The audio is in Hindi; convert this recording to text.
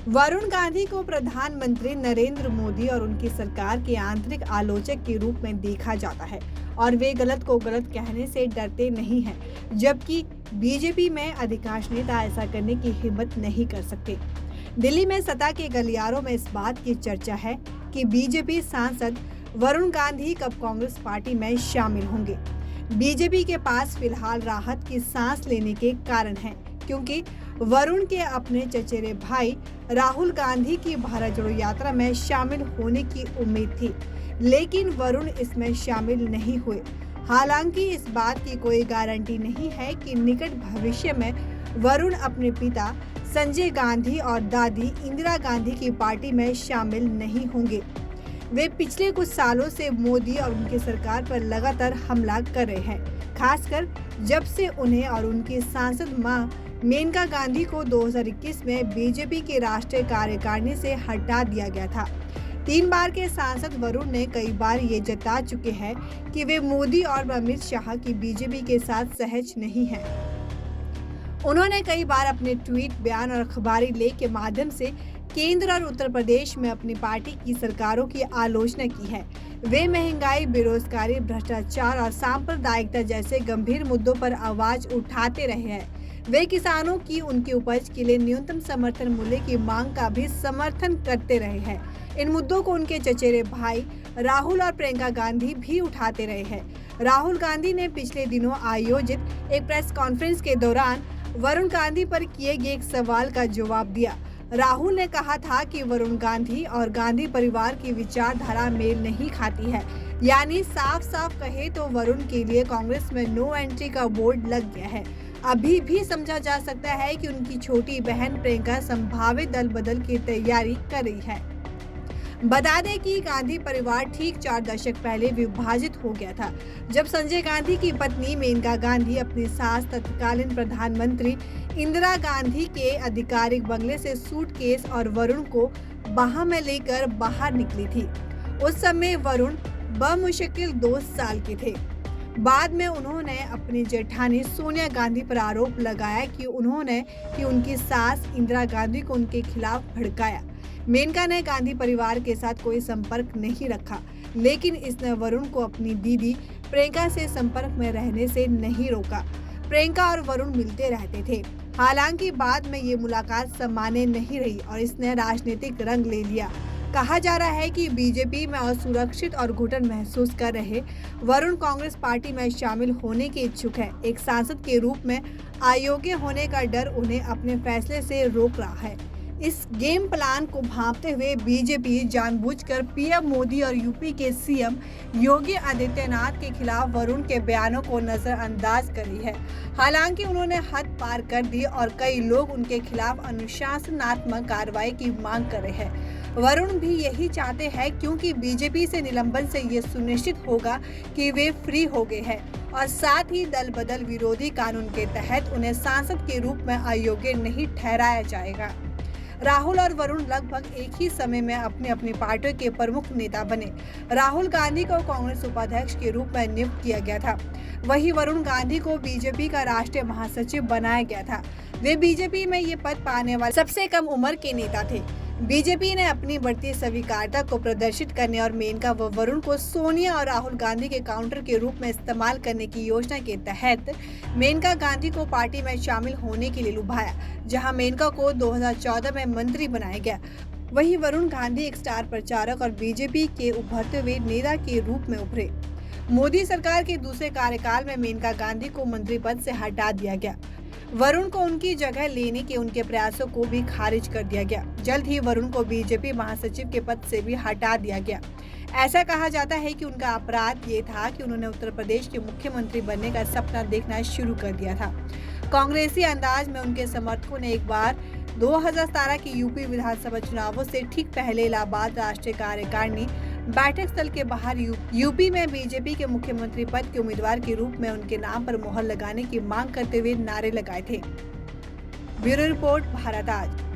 वरुण गांधी को प्रधानमंत्री नरेंद्र मोदी और उनकी सरकार के आंतरिक आलोचक के रूप में देखा जाता है और वे गलत को गलत कहने से डरते नहीं हैं, जबकि बीजेपी में अधिकांश नेता ऐसा करने की हिम्मत नहीं कर सकते। दिल्ली में सत्ता के गलियारों में इस बात की चर्चा है कि बीजेपी सांसद वरुण गांधी कब कांग्रेस पार्टी में शामिल होंगे। बीजेपी के पास फिलहाल राहत की सांस लेने के कारण है, क्योंकि वरुण के अपने चचेरे भाई राहुल गांधी की भारत जोड़ो यात्रा में शामिल होने की उम्मीद थी, लेकिन वरुण इसमें शामिल नहीं हुए। हालांकि इस बात की कोई गारंटी नहीं है कि निकट भविष्य में वरुण अपने पिता संजय गांधी और दादी इंदिरा गांधी की पार्टी में शामिल नहीं होंगे। वे पिछले कुछ सालों से मोदी और उनकी सरकार पर लगातार हमला कर रहे हैं, खासकर जब से उन्हें और उनकी सांसद मां मेनका गांधी को 2021 में बीजेपी की राष्ट्रीय कार्यकारिणी से हटा दिया गया था। 3 बार के सांसद वरुण ने कई बार ये जता चुके हैं कि वे मोदी और अमित शाह की बीजेपी के साथ सहज नहीं हैं। उन्होंने कई बार अपने ट्वीट, बयान और अखबारी लेख के माध्यम से केंद्र और उत्तर प्रदेश में अपनी पार्टी की सरकारों की आलोचना की है। वे महंगाई, बेरोजगारी, भ्रष्टाचार और सांप्रदायिकता जैसे गंभीर मुद्दों पर आवाज उठाते रहे हैं। वे किसानों की उनकी उपज के लिए न्यूनतम समर्थन मूल्य की मांग का भी समर्थन करते रहे हैं। इन मुद्दों को उनके चचेरे भाई राहुल और प्रियंका गांधी भी उठाते रहे हैं। राहुल गांधी ने पिछले दिनों आयोजित एक प्रेस कॉन्फ्रेंस के दौरान वरुण गांधी पर किए गए एक सवाल का जवाब दिया। राहुल ने कहा था कि वरुण गांधी और गांधी परिवार की विचारधारा मेल नहीं खाती है, यानी साफ साफ कहे तो वरुण के लिए कांग्रेस में नो एंट्री का बोर्ड लग गया है। अभी भी समझा जा सकता है कि उनकी छोटी बहन प्रियंका संभावित दल बदल की तैयारी कर रही है। बता दें कि गांधी परिवार ठीक 4 दशक पहले विभाजित हो गया था, जब संजय गांधी की पत्नी मेनका गांधी अपनी सास तत्कालीन प्रधानमंत्री इंदिरा गांधी के आधिकारिक बंगले से सूटकेस और वरुण को बाह में लेकर बाहर निकली थी। उस समय वरुण बमुश्किल 2 साल के थे। बाद में उन्होंने अपनी जेठानी सोनिया गांधी पर आरोप लगाया कि उन्होंने उनकी सास इंदिरा गांधी को उनके खिलाफ भड़काया। मेनका ने गांधी परिवार के साथ कोई संपर्क नहीं रखा, लेकिन इसने वरुण को अपनी दीदी प्रियंका से संपर्क में रहने से नहीं रोका। प्रियंका और वरुण मिलते रहते थे, हालांकि बाद में ये मुलाकात सामान्य नहीं रही और इसने राजनीतिक रंग ले लिया। कहा जा रहा है कि बीजेपी में असुरक्षित और घुटन महसूस कर रहे वरुण कांग्रेस पार्टी में शामिल होने के इच्छुक है। एक सांसद के रूप में अयोग्य होने का डर उन्हें अपने फैसले से रोक रहा है। इस गेम प्लान को भांपते हुए बीजेपी जानबूझकर पीएम मोदी और यूपी के सीएम योगी आदित्यनाथ के खिलाफ वरुण के बयानों को नजरअंदाज कर रही है। हालांकि उन्होंने हद पार कर दी और कई लोग उनके खिलाफ अनुशासनात्मक कार्रवाई की मांग कर रहे हैं। वरुण भी यही चाहते हैं, क्योंकि बीजेपी से निलंबन से ये सुनिश्चित होगा कि वे फ्री हो गए हैं और साथ ही दल बदल विरोधी कानून के तहत उन्हें सांसद के रूप में अयोग्य नहीं ठहराया जाएगा। राहुल और वरुण लगभग एक ही समय में अपनी अपनी पार्टियों के प्रमुख नेता बने। राहुल गांधी को कांग्रेस उपाध्यक्ष के रूप में नियुक्त किया गया था, वहीं वरुण गांधी को बीजेपी का राष्ट्रीय महासचिव बनाया गया था। वे बीजेपी में ये पद पाने वाले सबसे कम उम्र के नेता थे। बीजेपी ने अपनी बढ़ती स्वीकार्यता को प्रदर्शित करने और मेनका व वरुण को सोनिया और राहुल गांधी के काउंटर के रूप में इस्तेमाल करने की योजना के तहत मेनका गांधी को पार्टी में शामिल होने के लिए लुभाया, जहां मेनका को 2014 में मंत्री बनाया गया। वहीं वरुण गांधी एक स्टार प्रचारक और बीजेपी के उभरते हुए नेता के रूप में उभरे। मोदी सरकार के दूसरे कार्यकाल में मेनका गांधी को मंत्री पद से हटा दिया गया। वरुण को उनकी जगह लेने के उनके प्रयासों को भी खारिज कर दिया गया। जल्द ही वरुण को बीजेपी महासचिव के पद से भी हटा दिया गया। ऐसा कहा जाता है कि उनका अपराध ये था कि उन्होंने उत्तर प्रदेश के मुख्यमंत्री बनने का सपना देखना शुरू कर दिया था। कांग्रेसी अंदाज में उनके समर्थकों ने एक बार 2017 के यूपी विधानसभा चुनावों से ठीक पहले इलाहाबाद राष्ट्रीय कार्यकारिणी बैठक स्थल के बाहर यूपी में बीजेपी के मुख्यमंत्री पद के उम्मीदवार के रूप में उनके नाम पर मोहर लगाने की मांग करते हुए नारे लगाए थे। ब्यूरो रिपोर्ट, भारत आज।